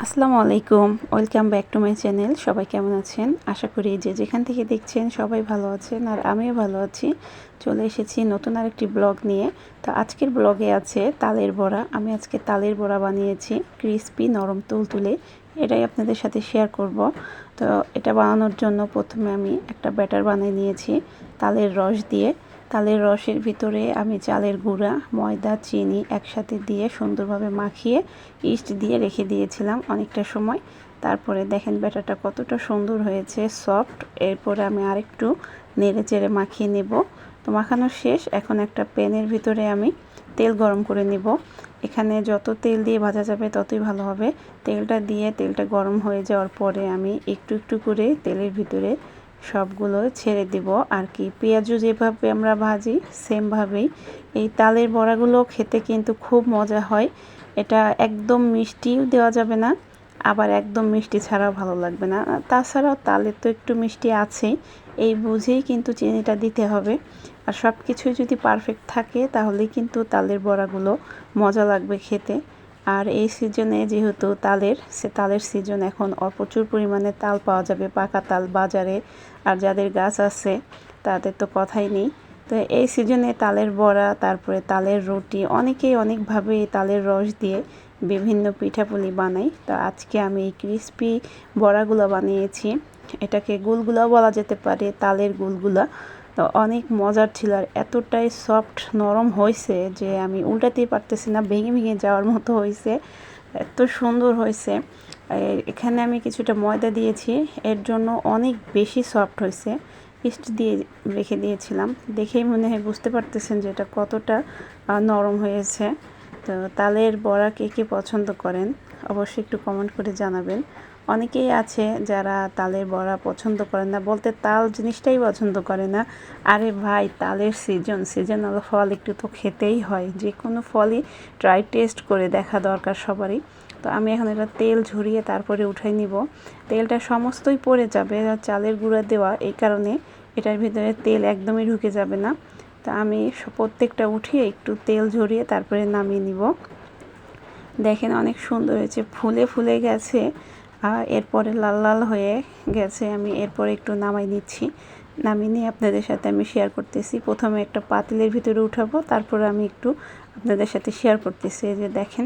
আসসালামু আলাইকুম, welcome back to my channel. সবাই কেমন আছেন? আশা করি যে যেখান থেকে দেখছেন সবাই ভালো আছেন, আর আমিও ভালো আছি। চলে এসেছি নতুন আরেকটি ব্লগ নিয়ে। তো আজকের ব্লগে আছে তালের বড়া। আমি আজকে তালের বড়া বানিয়েছি, ক্রিস্পি নরম তুলতুলে। এটাই আপনাদের সাথে শেয়ার করব। তো এটা বানানোর জন্য প্রথমে আমি একটা ব্যাটার বানিয়ে নিয়েছি তালের রস দিয়ে। তালের রসের ভিতরে আমি চালের গুঁড়া, ময়দা, চিনি একসাথে দিয়ে সুন্দরভাবে মাখিয়ে ইস্ট দিয়ে রেখে দিয়েছিলাম অনেকটা সময়। তারপরে দেখেন ব্যাটারটা কতটা সুন্দর হয়েছে, সফট। এরপরে আমি আরেকটু নেড়ে চেড়ে মাখিয়ে নেব। তো মাখানো শেষ। এখন একটা প্যানের ভিতরে আমি তেল গরম করে নেব। এখানে যত তেল দিয়ে ভাজা যাবে ততই ভালো হবে। তেলটা দিয়ে তেলটা গরম হয়ে যাওয়ার পরে আমি একটু একটু করে তেলের ভিতরে সবগুলো ছেড়ে দেব আর কি। পেঁয়াজও যেভাবে আমরা ভাজি সেমভাবেই এই তালের বড়াগুলো খেতে কিন্তু খুব মজা হয়। এটা একদম মিষ্টিও দেওয়া যাবে না, আবার একদম মিষ্টি ছাড়াও ভালো লাগবে না। তাছাড়াও তালের তো একটু মিষ্টি আছেই, এই বুঝেই কিন্তু চিনিটা দিতে হবে। আর সব কিছুই যদি পারফেক্ট থাকে তাহলেই কিন্তু তালের বড়াগুলো মজা লাগবে খেতে। আর এই সিজনে যেহেতু তালের সিজন, এখন প্রচুর পরিমাণে তাল পাওয়া যাবে, পাকা তাল বাজারে। আর যাদের গাছ আছে তাদের তো কথাই নেই। তো এই সিজনে তালের বড়া, তারপরে তালের রুটি, অনেকেই অনেকভাবে এই তালের রস দিয়ে বিভিন্ন পিঠাপুলি বানাই। তো আজকে আমি এই ক্রিস্পি বড়াগুলো বানিয়েছি। এটাকে গুলগুলা বলা যেতে পারে, তালের গুলগুলা। তো অনেক মজার ছিল, আর এতটাই সফট নরম হয়েছে যে আমি উল্টাতেই পারতেছি না, ভেঙে ভেঙে যাওয়ার মতো হয়েছে, এত সুন্দর হয়েছে। এখানে আমি কিছুটা ময়দা দিয়েছি, এর জন্য অনেক বেশি সফট হয়েছে। ইস্ট দিয়ে রেখে দিয়েছিলাম, দেখেই মনে হয় বুঝতে পারতেছেন যে এটা কতটা নরম হয়েছে। তো তালের বড়া কে কে পছন্দ করেন অবশ্যই একটু কমেন্ট করে জানাবেন। অনেকেই আছে যারা তালের বড়া পছন্দ করেন না, বলতে তাল জিনিসটাই পছন্দ করে না। আরে ভাই, তালের সিজনাল ফল একটু তো খেতেই হয়, যে কোনো ফলই ট্রাই টেস্ট করে দেখা দরকার সবারই। তো আমি এখন এটা তেল ঝরিয়ে তারপরে উঠাই নিব। তেলটা সমস্তই পড়ে যাবে, চালের গুঁড়া দেওয়া এই কারণে এটার ভিতরে তেল একদমই ঢুকে যাবে না। তো আমি প্রত্যেকটা উঠিয়ে একটু তেল ঝরিয়ে তারপরে নামিয়ে নিব। দেখেন অনেক সুন্দর হয়েছে, ফুলে ফুলে গেছে, আর এরপরে লাল লাল হয়ে গেছে। আমি এরপরে একটু নামাই নিচ্ছি, নামিয়ে নিয়ে আপনাদের সাথে আমি শেয়ার করতেছি। প্রথমে একটা পাতিলের ভিতরে উঠাবো, তারপরে আমি একটু আপনাদের সাথে শেয়ার করতেছি। এই যে দেখেন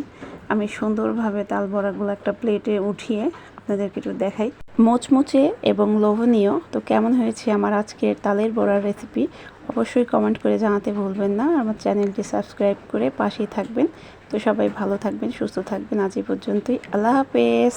আমি সুন্দরভাবে তাল বড়াগুলো একটা প্লেটে উঠিয়ে আপনাদেরকে একটু দেখাই, মোচমুচে এবং লোভনীয়। তো কেমন হয়েছে আমার আজকের তালের বড়ার রেসিপি অবশ্যই কমেন্ট করে জানাতে ভুলবেন না। আমার চ্যানেলটি সাবস্ক্রাইব করে পাশেই থাকবেন। তো সবাই ভালো থাকবেন, সুস্থ থাকবেন। আজ এই পর্যন্তই, আল্লাহ হাফেজ।